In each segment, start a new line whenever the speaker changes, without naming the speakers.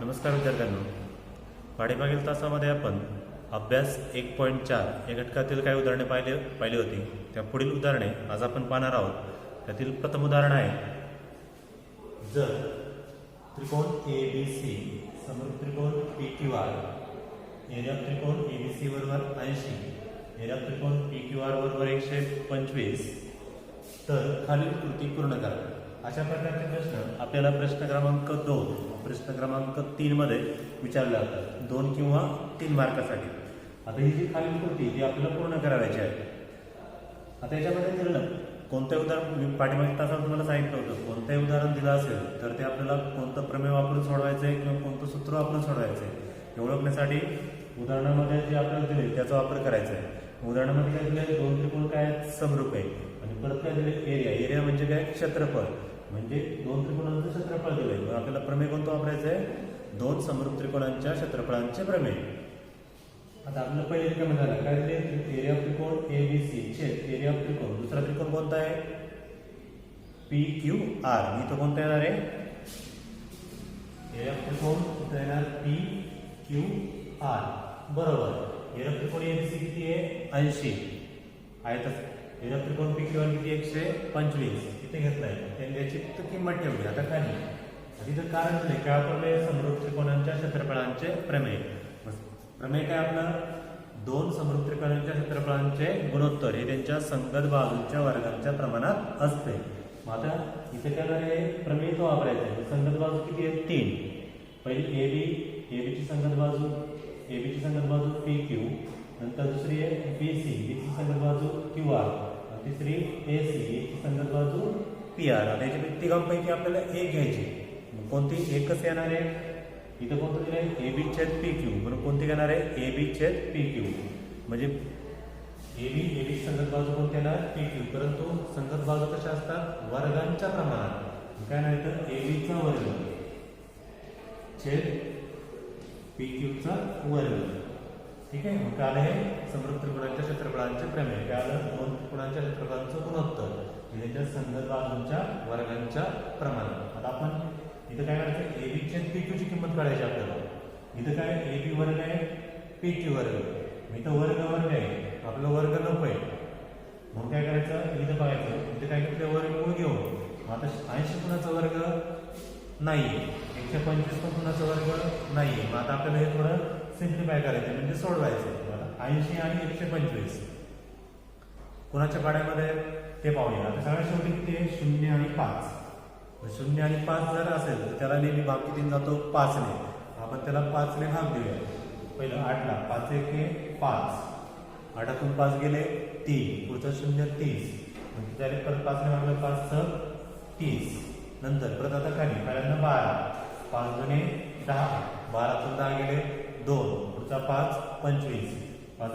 नमस्कार विद्यार्थ्यांनो, पाठीमागील तासामध्ये आपण अभ्यास 1.4 या घटकातील काही उदाहरणे पाहिली होती. त्या पुढील उदाहरणे आज आपण पाहणार आहोत. त्यातील प्रथम उदाहरण आहे, जर त्रिकोण ABC समरूप त्रिकोण PQR, एरिया त्रिकोण ABC बरोबर 80, एरिया त्रिकोण PQR बरोबर 125, तर खालील कृती पूर्ण करा. अशा प्रकारचे प्रश्न आपल्याला प्रश्न क्रमांक 2, प्रश्न क्रमांक 3 मध्ये विचारले जातात, 2 किंवा 3 मार्कासाठी. आता ही जी खालील कृती ती आपल्याला पूर्ण करायची आहे. आता याच्यामध्ये दिलं कोणतं उदाहरण, मी पाठीमागच्या तासात तुम्हाला सांगितलं होतं, कोणतंही उदाहरण दिलं असेल तर ते आपल्याला कोणतं प्रमेय वापरून सोडवायचं आहे किंवा कोणतं सूत्र वापरून सोडवायचं आहे हे ओळखण्यासाठी उदाहरणामध्ये जे आपल्याला दिले त्याचा वापर करायचा आहे. उदाहरणामध्ये काय दिले, 2 त्रिकोण काय समरूप आहे आणि परत काय दिले, एरिया म्हणजे काय, क्षेत्रफळ. म्हणजे 2 त्रिकोणांचं क्षेत्रफळ दिलंय. आपल्याला प्रमेय कोणतं वापरायचं आहे, 2 समरूप त्रिकोणांच्या क्षेत्रफळांचे प्रमेय. आता आपल्याला पहिले रिकामं झालं, काय दिले, एरिया त्रिकोण ABC छेद एरिया त्रिकोण. दुसरा त्रिकोण कोणता आहे, PQR. इथं कोणता येणार आहे, एरिया त्रिकोण इथं येणार PQR बरोबर. एरिया त्रिकोण ABC किती आहे, 80 आहे. तसं एरिया त्रिकोण PQR किती, 125 इथे घेतलाय. त्यांनी याची किंमत ठेवली. आता खाली तिथं कारण दिले, काय वापरले, समरूप त्रिकोणांच्या क्षेत्रफळांचे प्रमेय. प्रमेय काय आपलं, 2 समरूप त्रिकोणांच्या क्षेत्रफळांचे गुणोत्तर हे त्यांच्या संगत बाजूंच्या वर्गांच्या प्रमाणात असते. मग आता इथे काय आहे, प्रमेय तो वापरायचा आहे. संगत बाजू किती आहे, 3. पहिली ABची संगत बाजू PQ, नंतर दुसरी आहे BC, BC संगत बाजू QR, तिसरी AC, ची संगत बाजू PR. आता याच्या तिघांपैकी आपल्याला एक घ्यायची. कोणती एकच येणार आहे, इथं कोणतं दिलं आहे, AB छेद PQ. म्हणून कोणती घेणार आहे, AB छेद PQ. म्हणजे AB संगत बाजू कोणती येणार, PQ. परंतु संगत बाजू कशा असतात, वर्गांच्या प्रमाणात. काय नाही तर AB चा वर्ग छेद PQ चा वर्ग. ठीक आहे. मग काय आहे, समरूप त्रिकोणांच्या क्षेत्रफळांचे प्रमेय. काय आलं, 2 त्रिकोणांच्या क्षेत्रफळांचं गुणोत्तर त्यांच्या संगत बाजूंच्या वर्गांच्या प्रमाणात. आता आपण इथं काय करायचं, AB छेद PQ ची किंमत काढायची आपल्याला. इथं काय AB वर्ग आहे, PQ वर्ग. इथं वर्ग आहे, आपलं वर्ग नको आहे. मग काय करायचं, इथं बघायचं, इथं काय करायचं, वर्गमूळ घेऊन. आता 80 कुणाचा वर्ग नाही, 125 कुणाचा वर्ग नाही. मग आता आपल्याला हे थोडं सिम्प्लिफाय करायचं, म्हणजे सोडवायचं. 80 आणि 125 कुणाच्या पाड्यामध्ये ते पाहूया. आता सगळ्यात शेवटी किती आहे, 0 आणि 5. 0 आणि 5 जर असेल तर त्याला नेहमी भाग किती जातो, 5 ने. आपण त्याला 5 ने भाग देऊया. पहिलं 8 ला 5 1 5, 8तून 5 गेले 3, पुढचं 0 30, म्हणजे त्याला परत 5 ने भागलं, 5 6 30. नंतर परत आता खाली पहिल्यांदा 12, 5 दुने 10, 12तून 10 गेले 2, पुढचा 5 25, 5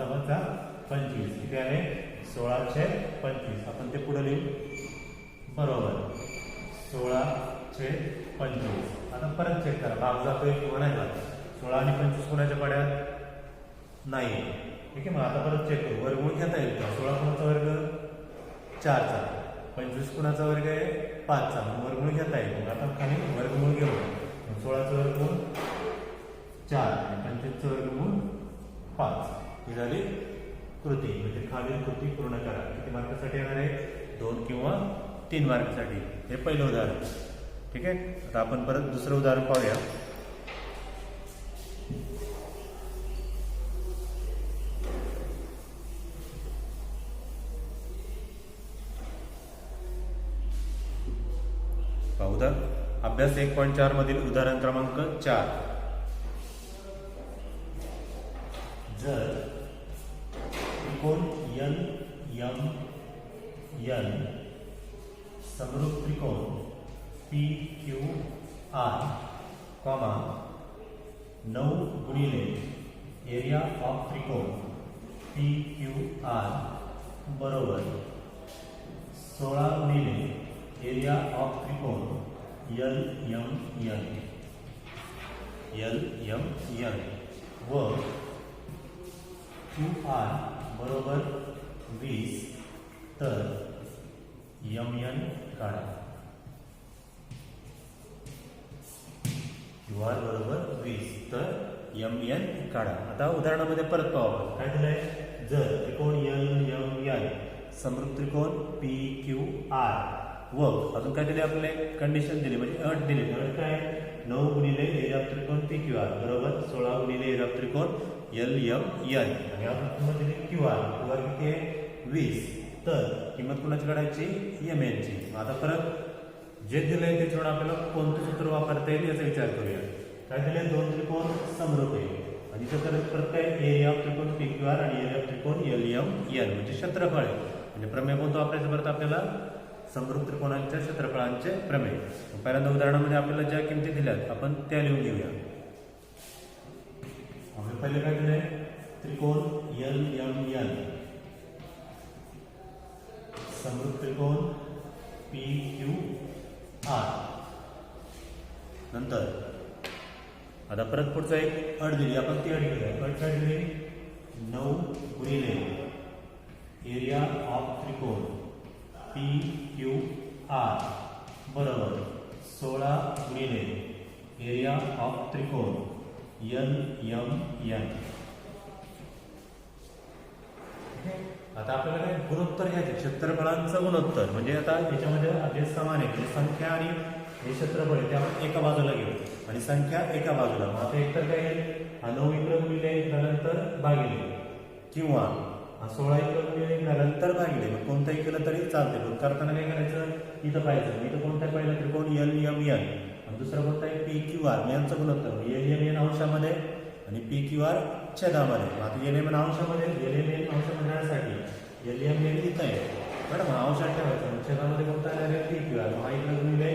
25 किती आले, 16/25. आपण ते पुढे लिहू बरोबर, 16/25. आता परत चेक करा, भाग जातोय किंवा नाही जात. 16 आणि 25 कोणाच्या पाड्यात नाही. ठीक आहे. मग आता परत चेक करू, वर्गमूळ घेता येईल का. 16 कुणाचा वर्ग, 4चा. 25 कुणाचा वर्ग आहे, 5चा. मग वर्गमूळ घेता येईल. मग आता खाली वर्गमूळ घेऊ. 16चं वर्गमूळ 4, 25चं वर्गमूळ 5. ही झाली कृती. म्हणजे खालील कृती पूर्ण करा. किती मार्कासाठी येणार आहे, 2 किंवा 3 मार्कासाठी. हे पहिलं उदाहरण. ठीक आहे. आता आपण परत दुसरं उदाहरण पाहूया. अभ्यास 1.4 मधील उदाहरण क्रमांक 4. जर त्रिकोण NMN समरूप त्रिकोण PQR, 9 गुणिले एरिया ऑफ त्रिकोण PQR बरोबर 16 गुणिले एरिया ऑफ त्रिकोण LMN व QR बरोबर 20, तर MN काढा. क्यू आर बरोबर 20. तर एम एन काढा. आता उदाहरणामध्ये परत पाहू आपण काय दिलंय. जर त्रिकोण एल एम एन समरूप त्रिकोण पी क्यू आर व अजून काय दिले आपल्याला एक कंडिशन दिली म्हणजे अट दिली. अट काय 9 गुणिले एरिया ऑफ त्रिकोण पी क्यू आर बरोबर 16 गुणिले एरिया ऑफ त्रिकोण एल एम एन आणि आपण किंमत दिली क्यू आर. क्यू आर किती आहे 20. तर किंमत कुणाची काढायची एम एन ची. आता परत जे दिलंय त्याच्यावर आपल्याला कोणतं सूत्र वापरता येईल याचा विचार करूया. काय दिले 2 त्रिकोण समरूप आहे आणि इथं परत काय एरिया ऑफ त्रिकोण पी क्यू आर आणि एरिया ऑफ त्रिकोण एल एम एन म्हणजे क्षेत्रफळ आहे. म्हणजे प्रमेय कोणतं वापरायचं परत आपल्याला समरूप त्रिकोणांच्या क्षेत्रफळांचे प्रमेय. पहिल्यांदा उदाहरणामध्ये आपल्याला ज्या किमती दिल्यात आपण त्या लिहून घेऊया. आपल्याला पहिले काय दिलंय त्रिकोण एल एम एन समरूप त्रिकोण पी क्यू आर. नंतर आता परत पुढचा एक अट दिली आपण ती अट घेऊया. अट काय दिली 9 गुणिले एरिया ऑफ त्रिकोण पी क्यू आर बरोबर 16 गुणिले एरिया ऑफ त्रिकोण एल एम एन. आता आपल्याला काय गुणोत्तर घ्यायचे क्षेत्रफळांचं गुणोत्तर. म्हणजे आता याच्यामध्ये जे समान आहे म्हणजे संख्या आणि हे क्षेत्रफळ आहे ते आपण एका बाजूला घेऊ आणि संख्या एका बाजूला. आता एकतर काय येईल हा 9 इकडे गुणिले नंतर भागिले किंवा हा 16 इकडे गुणिले नंतर भागिले. कोणताही केलं तरी चालते. पण करताना काय करायचं इथं पाहायचं इथं कोणता पहिला त्रिकोण एल एम एन आणि दुसरा कोणता आहे पी क्यू आर यांचं गुणोत्तर एल एम एन अंशामध्ये आणि पी क्यू आर छेदामध्ये. आता एल एम एन अंशामध्ये एल एम एन अंशामध्ये येण्यासाठी एल एम एन इथं आहे मॅडम अंशात ठेवायचं. छेदामध्ये कोणता येणार आहे पी क्यू आर. हा इकडे गुणिले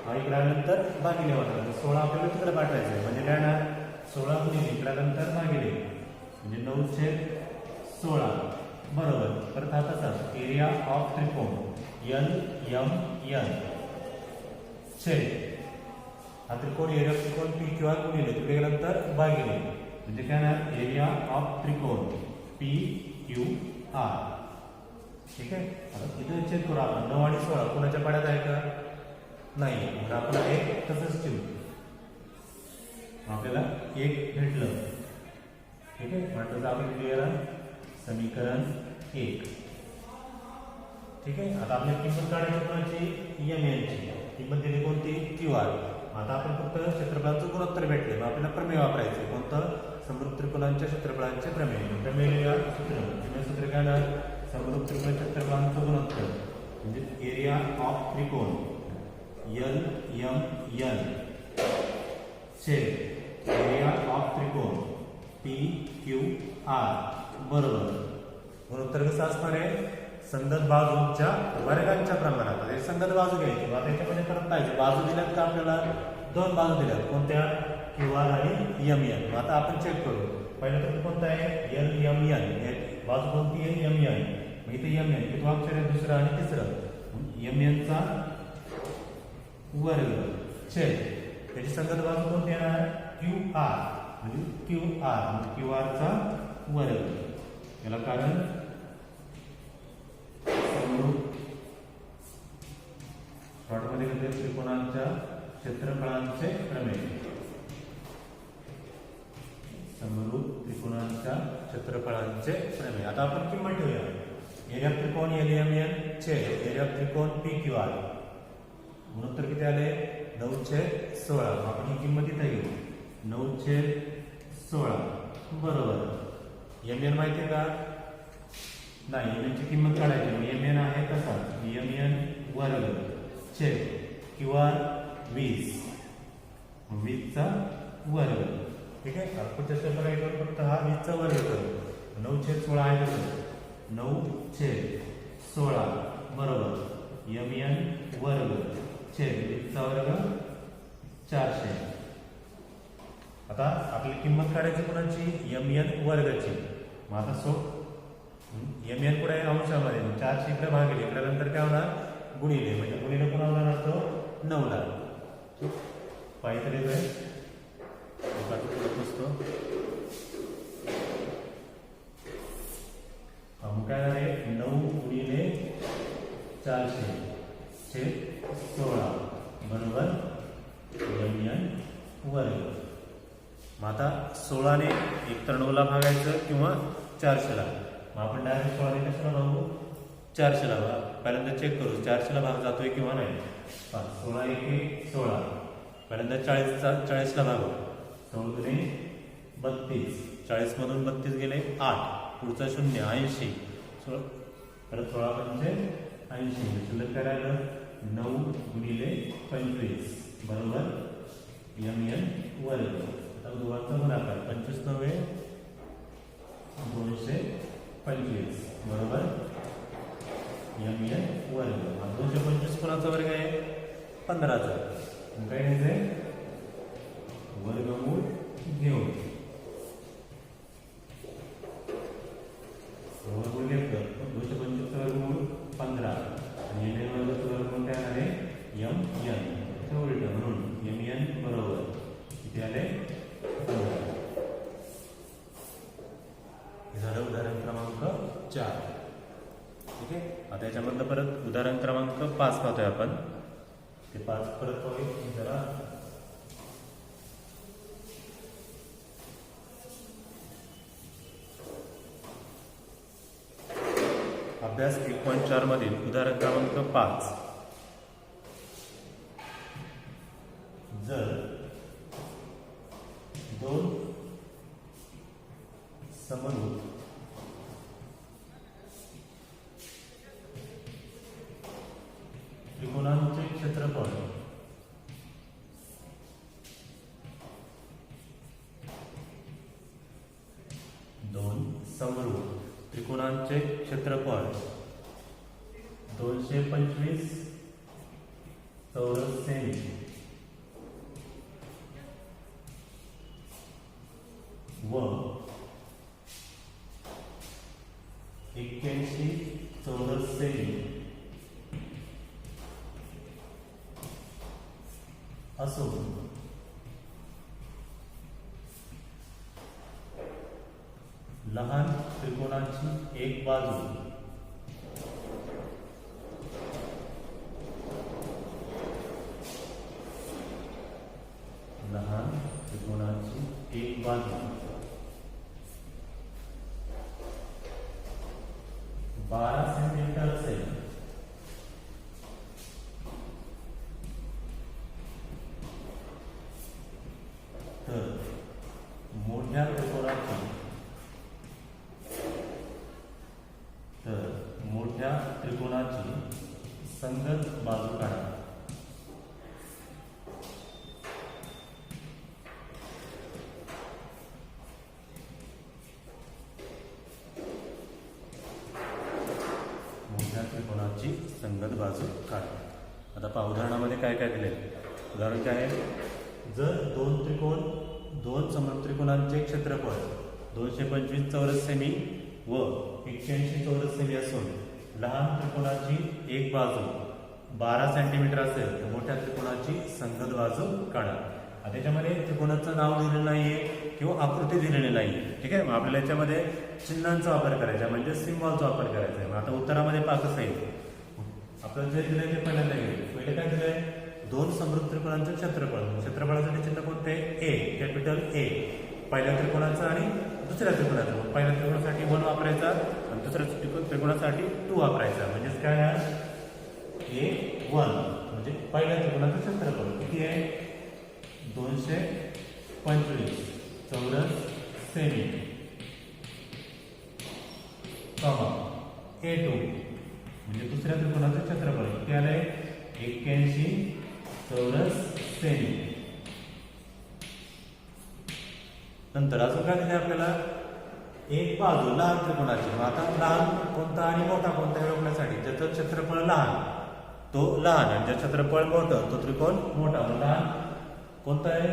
हा इकडे आल्यानंतर भागिले होणार. 16 आपल्याला तिकडे पाठवायचं आहे म्हणजे काय ना 16 गुणिले इकडे आल्यानंतर भागिले म्हणजे 9/16 बरोबर. परत हा तसाच एरिया ऑफ त्रिकोण एल एम एन छेद हा त्रिकोण एरिया ऑफ त्रिकोण पी क्यू आर गुणिले तिकडे गेल्यानंतर भागिले म्हणजे काय ना एरिया ऑफ त्रिकोण पी क्यू आर. ठीक आहे. आता इथे चेक करू आपण 9 आणि 16 कोणाच्या पाड्यात आहे का नाही. तर आपण एक तसंच ठेवू. आपल्याला एक भेटलं. ठीक आहे. म्हटलं आपण क्लिअर समीकरण 1. ठीक आहे. आता आपल्या किंमत काढायची कोणाची एम एन ची. किंमत दिली कोणती क्यू आर. आता आपण फक्त क्षेत्रफळांचं गुणोत्तर भेटले मग आपल्याला प्रमेय वापरायचे कोणतं समरूप त्रिकोणांच्या क्षेत्रफळांचे प्रमेय. प्रमेय सूत्र काय ना समरूप त्रिकोण क्षेत्रफळांचं गुणोत्तर म्हणजे एरिया ऑफ त्रिकोण एल एम एन छेद एरिया ऑफ त्रिकोण पी क्यू आर बरोबर. गुणोत्तर कसं असणार आहे संगत बाजूंच्या वर्गांच्या प्रमाणात. संगत बाजू घ्यायची. आता याच्यामध्ये परत पाहिजे बाजू दिल्यात का आपल्याला 2 बाजू दिल्यात कोणत्या क्यू आर आणि एम एन. आता आपण चेक करू. पहिलं तर कोणतं आहे एल एम एन बाजू कोणती आहे एम एन. मग इथे एम एन किती अक्षर आहे दुसरं आणि तिसरं एम एनचा वर्ग छेद त्याची संगत बाजू कोणती येणार क्यू आर म्हणजे क्यू आर म्हणजे क्यू आरचा वर्ग. याला कारण शॉर्टमध्ये म्हणजे त्रिकोणांच्या क्षेत्रफळांचे प्रमेय. समरूप त्रिकोणांच्या क्षेत्रफळांचे प्रमेय. आता आपण किंमत ठेवूया. एरिया त्रिकोण एल एम एन छेद एरिया त्रिकोण पी क्यू आर. गुणोत्तर किती आले 9/16. आपण ही किंमत इथे घेऊ 9/16 बरोबर. एम एन माहिती आहे का नाही. एम एनची किंमत काढायची. एम एन आहे तसाच एम एन वर्ग छेद क्यू आर 20 20चा वर्ग. ठीक आहे. पुढच्या स्टेपवर फक्त हा 20चा वर्ग करू. 9/16 आहे तसं 9/16 बरोबर एम एन वर्ग छेद 20चा वर्ग 400. आता आपली किंमत काढायची कोणाची एम एन वर्गाची. मग आता एम एन कुठे आहे अंशामध्ये 400 इकडे भागिले इकडे नंतर काय होणार गुणिले म्हणजे गुणिले कोणा होणार असतो 9 ला. पाहिजे तरी असतो काय आहे 9 गुणिले 400 छेद 16 बरोबर एम एन वर्ग. मग आता 16ने एकतर 9ला भागायचं किंवा 400ला. मग आपण डायरेक्ट 16ने कशाला भागू? 400ला भाग. पहिल्यांदा चेक करू 400ला भाग जातोय किंवा नाही. 16 एके 16. पहिल्यांदा 40ला भागू. 16 दुने 32. 40 मधून 32 गेले 8. पुढचा 0 80. परत 16 पंचे 80. शिल्लक काय राहिलं? 9 गुणिले 25 बरोबर mn वर्ग. आता दोघांचा गुणाकार 25 9 225 बरोबर mn वर्ग. 225 कोणाचा वर्ग आहे? 15चा. काय घ्यायचंय? वर्गमूळ घेऊन वर्गमूळ घेतलं. 225 वर्गमूळ 15 आणि mn वर्गाचं वर्गमूळ काय आहे? mn. उलट म्हणून mn बरोबर किती आले? 15. हे झालं उदाहरण क्रमांक 4. ठीक आहे. आता याच्यामधलं परत उदाहरण क्रमांक 5 पाहतोय आपण. ते 5 परत पाहूया जरा. अभ्यास 1.4 मधील उदाहरण क्रमांक 5. जर दोन समरूप त्रिकोणांचे क्षेत्रफळ त्रिकोणांचे क्षेत्रफळ 225 चौरस सेमी व 81 चौरस सेमी असून लहान त्रिकोणाची एक बाजू लहान त्रिकोणाची एक बाजू 12 सेंटीमीटर असेल तर मोठ्या त्रिकोणाची संगत बाजू काढा. मोठ्या त्रिकोणाची संगत बाजू काढा. आता पहा उदाहरणामध्ये काय काय दिले. उदाहरण काय आहे? जर दोन समरूप त्रिकोणांचे क्षेत्रफळ 225 चौरस सेमी व 81 चौरस सेमी असून लहान त्रिकोणाची एक बाजू 12 सेंटीमीटर असेल तर मोठ्या त्रिकोणाची संगत बाजू काढा. आता त्याच्यामध्ये त्रिकोणाचं नाव दिलेलं नाहीये किंवा आकृती दिलेली नाहीये. ठीक आहे. मग आपल्याला याच्यामध्ये चिन्हांचा वापर करायचा म्हणजे सिम्बॉलचा वापर करायचा आहे. आता उत्तरामध्ये पहा कसं येईल. आपल्याला जे दिलंय ते पहिल्यांदा घेऊ. पहिले काय दिलंय? दोन समरूप त्रिकोणांचे क्षेत्रफळ. क्षेत्रफळासाठी चिन्ह कोणते? ए, कॅपिटल ए. पहिल्या त्रिकोणाचं आणि दुसऱ्या त्रिकोणाचं. पहिल्या त्रिकोणासाठी 1 वापरायचा आणि दुसऱ्या त्रिकोणासाठी 2 वापरायचा. म्हणजेच काय आहे? A1 म्हणजे पहिल्या त्रिकोणाचं क्षेत्रफळ किती आहे? 225 चौरस सेमी A2 म्हणजे दुसऱ्या त्रिकोणाचं क्षेत्रफळ किती आलंय? 81 चौरस सेमी. नंतर अजून काय दिले आपल्याला? एक बाजू लहान त्रिकोणाची. मग आता लहान कोणता आणि मोठा कोणता हे ओळखण्यासाठी ज्याचं क्षेत्रफळ लहान तो लहान आणि ज्याचं क्षेत्रफळ मोठं तो त्रिकोण मोठा. लहान कोणता आहे?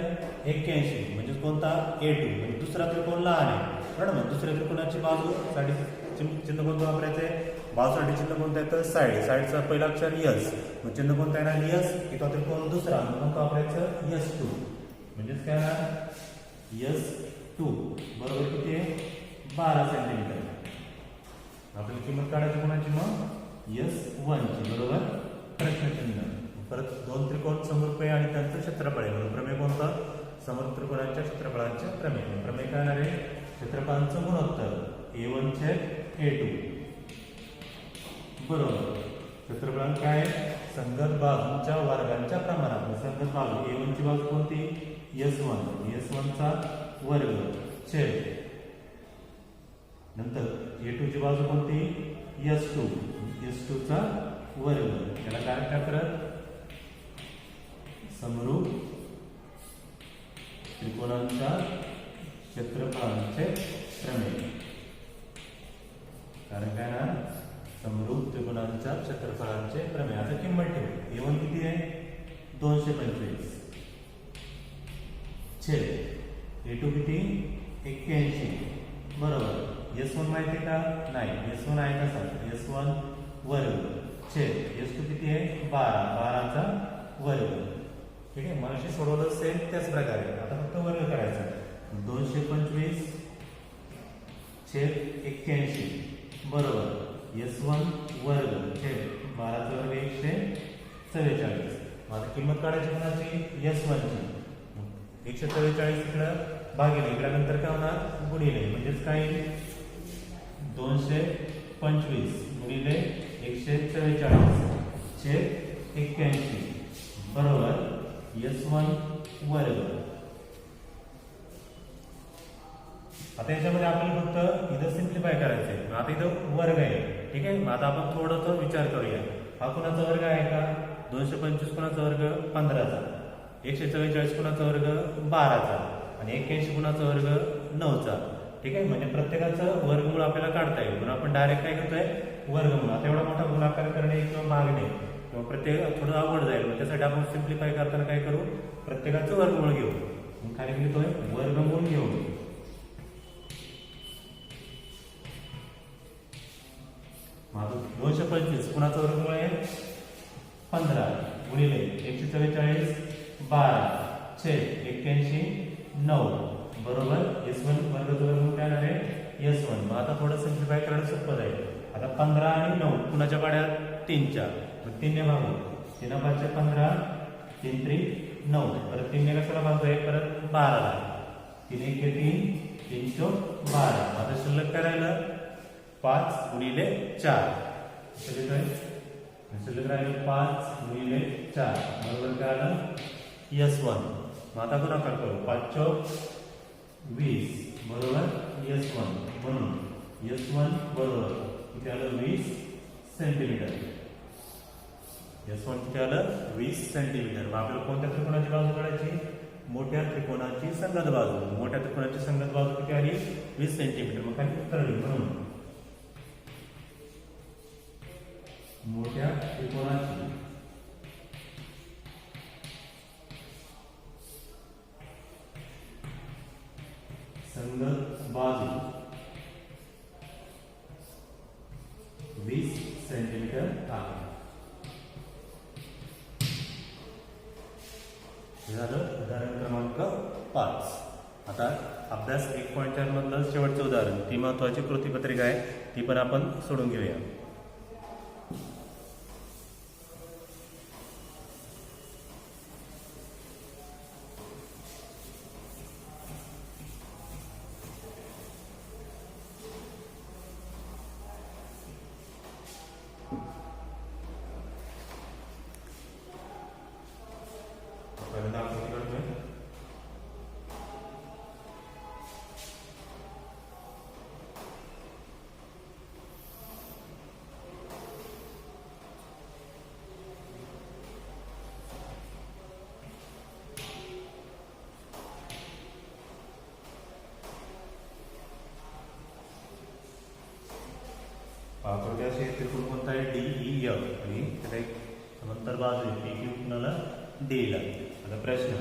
81 म्हणजे कोणता? A2 म्हणजे दुसरा त्रिकोण लहान आहे. बरोबर. दुसऱ्या त्रिकोणाची बाजूसाठी चिन्ह कोणतं वापरायचंय? बाजूसाठी चिन्ह कोणतं आहे? तर साईड. साईडचा पहिला अक्षर यस. मग चिन्ह कोणतं आहे? यस. किंवा त्रिकोण दुसरा कोणतं वापरायचं? S2 म्हणजेच काय ना? S2 बरोबर किती आहे? 12 सेंटीमीटर. आपल्याला किंमत काढायची कोणाची? मग S1 ची. बरोबर. प्रश्नचिन्ह. परत दोन त्रिकोण समरूप आहे आणि त्यांचं क्षेत्रफळ आहे म्हणून प्रमेय कोणतं? समोर त्रिकोणाच्या क्षेत्रफळांचे प्रमेय. प्रमेय काय आहे? क्षेत्रफळांचं गुणोत्तर A1 छेद A2 बरोबर क्षेत्रफळ काय? संगत बाजूंच्या वर्गांच्या प्रमाणात. संगत बाजू A1 ची बाजू कोणती? S1 चा वर्ग छेद नंतर A2 ची बाजू कोणती? S2 चा वर्ग. याला काय करतात? समरूप त्रिकोणांच्या क्षेत्रफळांचे प्रमेय. कारण काय ना? समरूप त्रिकोणांच्या क्षेत्रफळांचे प्रमेय. आता किंमत ठेवू. A1 किती आहे? 225 छेद A2 किती? 81 बरोबर. S1 माहिती आहे का? नाही. S1 आहे कसा? S1 वर्ग छेद S2 किती आहे? 12 चा वर्ग. ठीक आहे. मगाशी सोडवलं असेल त्याच प्रकारे आता फक्त वर्ग करायचा. 225 छेद 81 बरोबर S1 वर्ग छेद 12 चा वर्ग 144. आता किंमत काढायची कोणाची? S1 ची. 144 इकडं भागिले इकडे नंतर काय होणार? गुणिले म्हणजेच काय? 225 गुणिले 144 छेद 81 बरोबर S1 वर्ग. आता याच्यामध्ये आपल्याला फक्त इथं सिम्प्लिफाय करायचं आहे. आता इथं वर्ग आहे. ठीक आहे. मग आता आपण थोडंसं विचार करूया. हा कुणाचा वर्ग आहे का? 225 कुणाचा वर्ग? 15चा. 144 कुणाचा वर्ग? 12चा. आणि 81 कुणाचा वर्ग? 9चा. ठीक आहे. म्हणजे प्रत्येकाचं वर्गमूळ आपल्याला काढता येईल. म्हणून आपण डायरेक्ट काय करतोय? वर्गमूळ. आता एवढा मोठा गुणाकार करणे किंवा भागणे किंवा प्रत्येक थोडं अवघड जाईल. मग त्यासाठी आपण सिम्प्लिफाय करताना काय करू? प्रत्येकाचं वर्गमूळ घेऊ. मग खाली घेतोय वर्गमूळ घेऊ. माझं 225 कुणाचं वर्गमूळ आहे? 15 गुणिले 144 12 छेद 81 9 बरोबर S1 वर्गाचं वर्गमूळ काय आहे? S1. मग आता थोडं सिम्प्लिफाय करायला सोपं जाईल. आता 15 आणि 9 कुणाच्या पाड्यात? 3च्या. मग 3 ने भागू. 3 5 15 3 3 9 परत 3 ने कशाला भागतोय? परत 12 ला. 3 1 3 3 12. आता शिल्लक काय राहिलं? 5 गुणिले 4 शिल्लक राहिलं 5 गुणिले 4 बरोबर काय आलं? S1. मग आता गुणाकार करू. 5 20 बरोबर S1 म्हणून S1 बरोबर किती आलं? 20 सेंटीमीटर. S1 किती आलं? 20 सेंटीमीटर. मग आपल्याला कोणत्या त्रिकोणाची बाजू काढायची? मोठ्या त्रिकोणाची संगत बाजू. मोठ्या त्रिकोणाची संगत बाजू किती आली? 20 सेंटीमीटर. मग खाली उत्तर लिहू. म्हणून मोठ्या त्रिकोणाची संगत बाजू 20 सेंटीमीटर आहे. झालं उदाहरण क्रमांक 5. आता अभ्यास 1.4 मधलं शेवटचं उदाहरण. ती महत्वाची कृतीपत्रिका आहे. ती पण आपण सोडून घेऊया. आकृत्याचे त्रिकोण कोणता आहे? DEF. आणि त्याला एक समांतर बाजू आहे PQ कुणाला? D ला. आता प्रश्न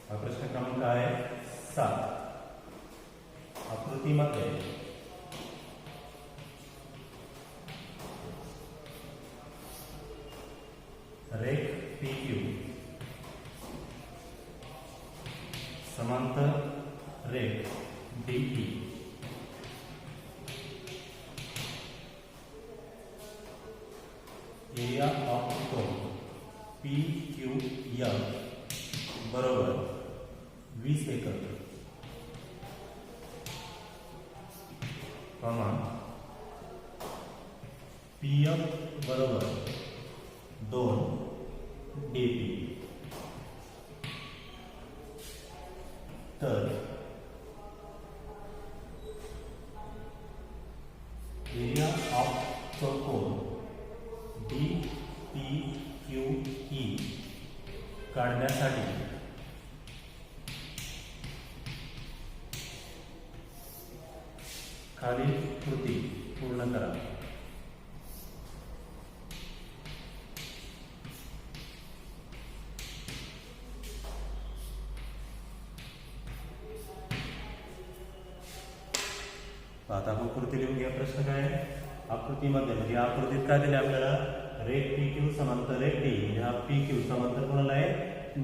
हा प्रश्न क्रमांक आहे 7. आकृतीमध्ये रेख PQ समांतर रेख DE area of cone PQF बरोबर 20 एकर, कॉमा पीएफ बरोबर 2 डीपी. तर एरिया ऑफ चौकोन DPQE काढण्यासाठी खालील कृती पूर्ण करा. आता आपण कृती लिहून घ्या. प्रश्न काय आहे? आकृतीमध्ये म्हणजे आकृतीत काय दिले आपल्याला? रेट PQ समांतर रेट D, म्हणजे हा PQ समांतर कोणाला आहे?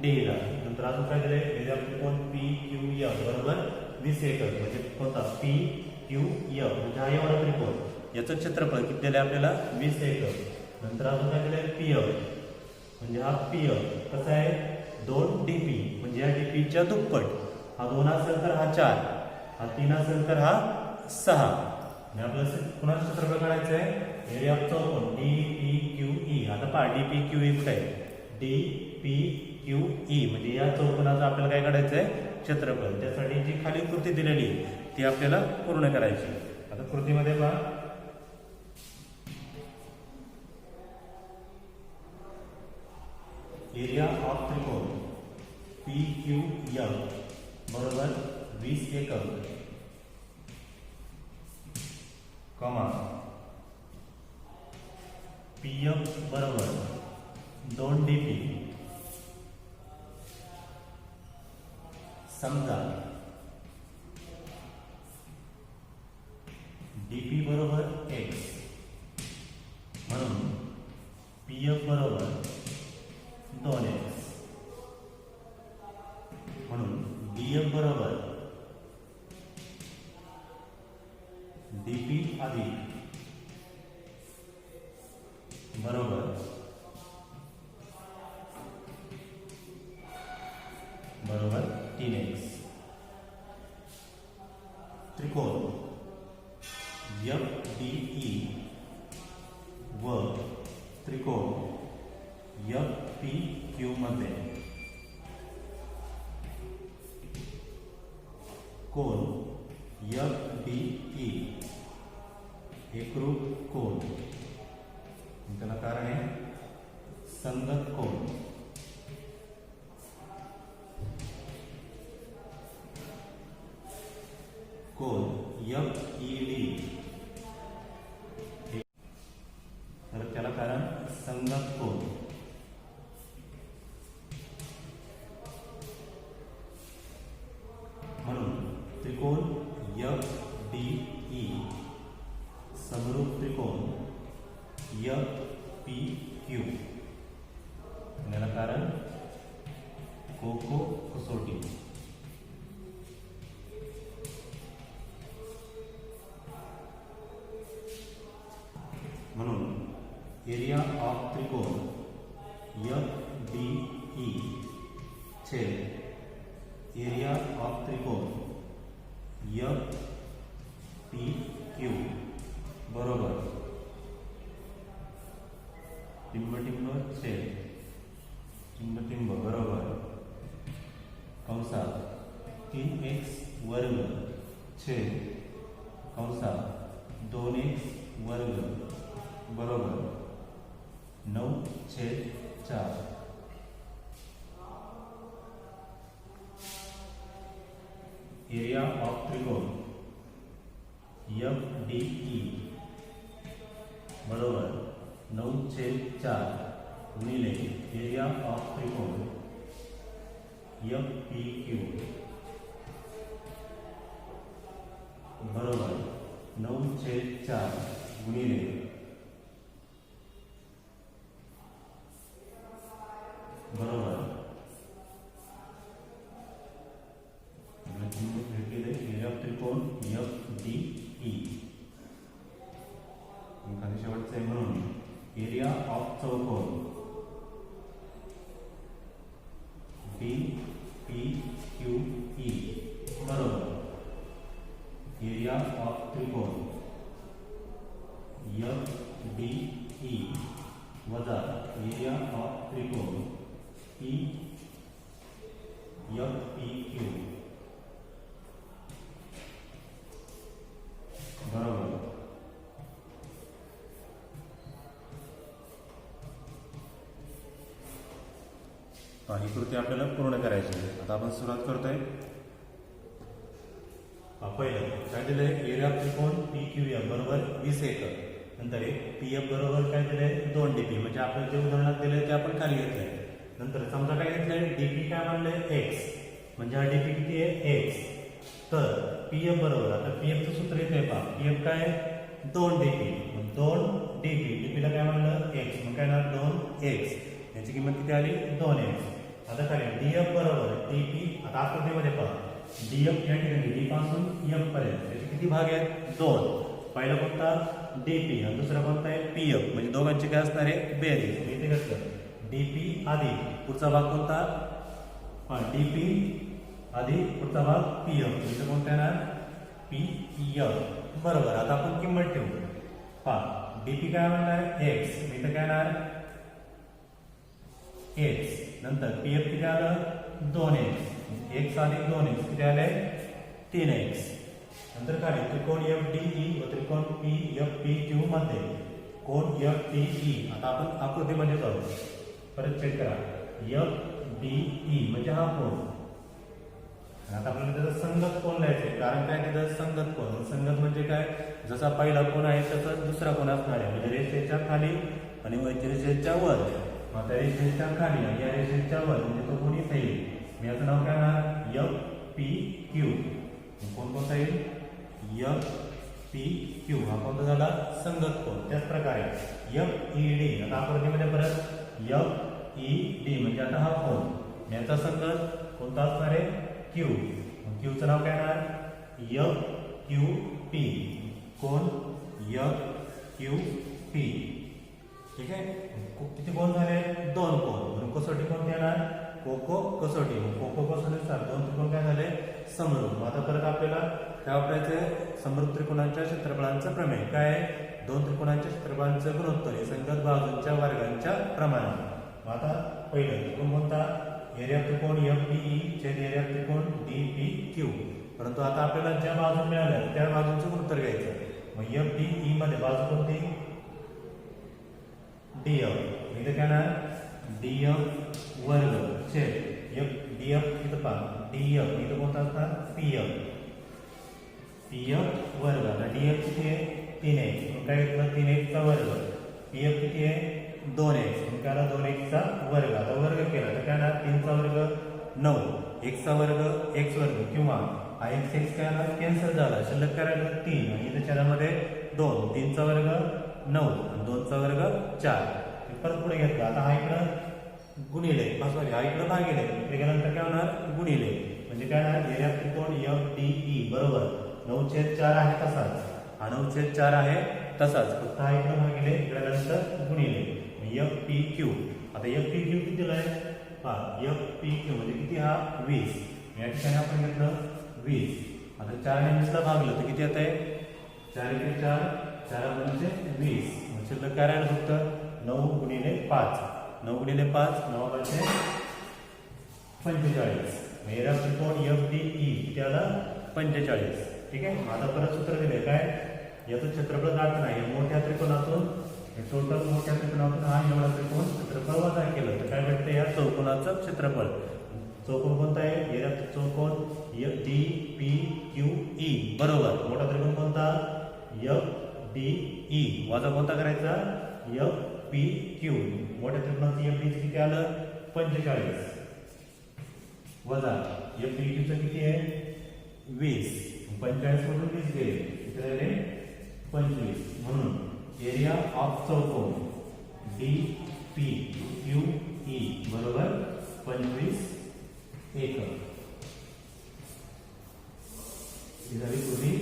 D ला. नंतर अजून काय दिले? एरिया त्रिकोण PQF बरोबर 20 एकर, म्हणजे कोणता? PQF, म्हणजे हा एवढा त्रिकोण, याचं क्षेत्रफळ किती दिले आपल्याला? 20 एकर. नंतर अजून काय दिले? PF, म्हणजे हा PF कसा आहे? 2 DP, म्हणजे या DP च्या दुप्पट. हा 2 असेल तर हा 4, हा 3 असेल तर हा 6. आणि आपल्याला कुणाचं क्षेत्रफळ काढायचं आहे? एरिया ऑफ चौकोन DPQE. आता पहा DPQE कुठे आहे? DPQE म्हणजे या चौकोनाचं आपल्याला काय काढायचं आहे? क्षेत्रफळ. त्यासाठी जी खाली कृती दिलेली ती आपल्याला पूर्ण करायची. आता कृतीमध्ये पहा, एरिया ऑफ त्रिकोण PQF बरोबर 20 एकर, कॉमा PF बरोबर 2 DP. समजा DP बरोबर x, म्हणून PF बरोबर 2x, म्हणून DF बरोबर DP अधिक बरोबर 3x. त्रिकोण FDE व त्रिकोण FPQ मध्ये कोण FDE एकरूप कोण, त्याला कारण आहे संगत कोण. कोण FED, तर त्याला कारण संगत कोण. म्हणून त्रिकोण FDE समरूप त्रिकोण FPQ, याला कारण कोको कसोटी. म्हणून एरिया ऑफ त्रिकोण FDE छेद एरिया ऑफ त्रिकोण FPQ बरोबर टिंब छेद टिंब बरोबर कंसात 3x वर्ग छेद कंसात 2x वर्ग बरोबर 9/4. एरिया ऑफ त्रिकोण FDE बरोबर 9/4 गुणिले एरिया ऑफ त्रिकोण FPQ बरोबर 9/4 गुणिले बरोबर एरिया ऑफ त्रिकोण FDE. खाली शेवटचं आहे म्हणून एरिया ऑफ चौकोन पी क्यू ई बरोबर एरिया ऑफ त्रिकोण एफ डी ई वजा एरिया ऑफ त्रिकोण पी एफ पी क्यू बरोबर ही कृती आपल्याला पूर्ण करायची आहे. आता आपण सुरुवात करतोय. पहिलं काय दिलंय एरिया ऑफ त्रिकोण पी क्यू एफ बरोबर 20 एकर. नंतर पी एफ बरोबर काय दिलंय 2 डीपी म्हणजे आपल्याला जे उदाहरणात दिलंय ते आपण खाली घेतलंय. नंतर समजा काय घेतलंय डीपी काय म्हणलंय एक्स म्हणजे हा डीपी किती आहे एक्स. तर पी एफ बरोबर आता पी एफचं सूत्र येते पहा पी एफ काय 2 डीपी 2 डीपी डीपीला काय म्हणलं एक्स मग काय ना 2 एक्स याची किंमत किती आली 2 एक्स. आता काय डीएफ बरोबर डीपी आता आकृतीमध्ये पहा डीएफ या ठिकाणी डी पासून एफ पर्यंत त्याचे किती भाग आहेत 2. पहिला कोणता डीपी आणि दुसरा कोणता आहे पीएफ म्हणजे दोघांचे काय असणार आहे बेरीज. इथे कसं डीपी आधी पुढचा भाग कोणता डीपी आधी पुढचा भाग पीएफ इथे कोणता येणार पीएफ बरोबर. आता आपण किंमत ठेवू पहा डीपी काय म्हणणार एक्स इथे काय येणार एक्स. नंतर पीएफ किती आलं 2x एक्स अधिक 2x किती आले 3x. नंतर काय त्रिकोण एफ डी ई व त्रिकोण पी एफ पी क्यू मध्ये कोण एफ डी ई. आता आपण आकृतीमध्ये जाऊ परत चेक करा एफ डी ई म्हणजे हा कोण. आता आपल्याला त्याचा संगत कोण लिहायचं कारण काय तिथं संगत कोण संगत म्हणजे काय जसा पहिला कोण आहे तसंच दुसरा कोण असणार आहे म्हणजे रेषेच्या खाली आणि रेषेच्या वर. आता रेषेच्या खाली या रेषेच्या वर म्हणजे तो कोणी येईल मी याचं नाव काय ना एफ पी क्यू. कोण कोणता येईल एफ पी क्यू हा कोणता झाला संगत कोण. त्याच प्रकारे एफ ई डी आता आकृतीमध्ये परत एफ ई डी म्हणजे आता हा कोण याचा संगत कोणता असणार आहे क्यू. क्यूचं नाव काय येणार एफ क्यू पी कोण एफ क्यू पी. ठीक आहे किती कोण झाले 2 कोण म्हणून कसोटी कोणती येणार कोको कसोटी. कोको कसोटीनुसार 2 त्रिकोण काय झाले समरूप. आता परत आपल्याला काय वापरायचं समरूप त्रिकोणांच्या क्षेत्रफळांचं प्रमेय काय 2 त्रिकोणांच्या क्षेत्रफळांचं गुणोत्तर हे संगत बाजूंच्या वर्गांच्या प्रमाणात. आता पहिलं त्रिकोण कोणता एरिया त्रिकोण एफ डी ई छेद एरिया त्रिकोण डी पी क्यू. परंतु आता आपल्याला ज्या बाजू मिळाल्या त्या बाजूंचं गुणोत्तर घ्यायचं. मग एफ डी ई मध्ये बाजू कोणती डीएफ इथे काय ना डीएफ वर्ग छेद एफ डीएफ इथं पहा डीएफ इथं कोणता असणार पीएफ पीएफ वर्ग. आता डीएफ किती आहे 3x काय घेतलं 3x चा वर्ग. पीएफ किती आहे 2x मग काय 2x चा वर्ग. आता वर्ग केला तर काय ना 3 चा वर्ग 9 x चा वर्ग x वर्ग किंवा हा x x काय ना कॅन्सल झाला शिल्लक करायला 3 आणि इथे छेदामध्ये 2 3 चा वर्ग 9 आणि 2 चा वर्ग 4. परत पुढे घेतला आता हा इकडं गुणिले सॉरी हा इकडं भागिले इकडे गेल्यानंतर काय होणार गुणिले म्हणजे काय ना एरिया त्रिकोण एफ डी ई बरोबर 9/4 आहे तसाच हा 9/4 आहे तसाच फक्त हा इकडं भागिले इकडे गेल्यानंतर गुणिले एफ पी क्यू. आता एफ पी क्यू किती दिलाय पहा एफ पी क्यू म्हणजे किती हा 20 या ठिकाणी आपण घेतलं 20. आता 4 ने 20 ला भागलं तर किती येत आहे 4 × 4 4 म्हणजे 20 शिल्लक काय राहिलं फक्त 9 × 5 9 × 5 9 म्हणजे 45. एरिया त्रिकोण एफ डी ई किती आला 45. ठीक आहे. आता परत सूत्र दिले काय याचं क्षेत्रफळ जात नाही मोठ्या त्रिकोणातून टोटल मोठ्या त्रिकोणातून हा एवढा त्रिकोण क्षेत्रफळ वजा केलं तर काय भेटतं या चौकोनाचं क्षेत्रफळ. चौकोन कोणता आहे एरिया चौकोन F D P Q E बरोबर. मोठा त्रिकोण कोणता एफ डी ई वजा कोणता करायचा एफ पी क्यू. मोठ्या त्रिकोणाचं एफ डी किती आलं 45 वजा एफ पी क्यूचं किती आहे 20 45 मधून 20 गेले किती राहिले 25. म्हणून एरिया ऑफ चौकोन डी पी क्यू ई बरोबर 25 एकर. ही झाली पूर्वी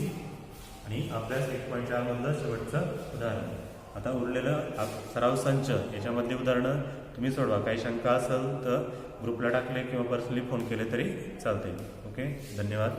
आणि अभ्यास 1.4 मधलं शेवटचं उदाहरण. आता उरलेलं सराव संच याच्यामधली उदाहरणं तुम्ही सोडवा. काही शंका असेल तर ग्रुपला टाकले किंवा पर्सनली फोन केले तरी चालते. ओके, धन्यवाद.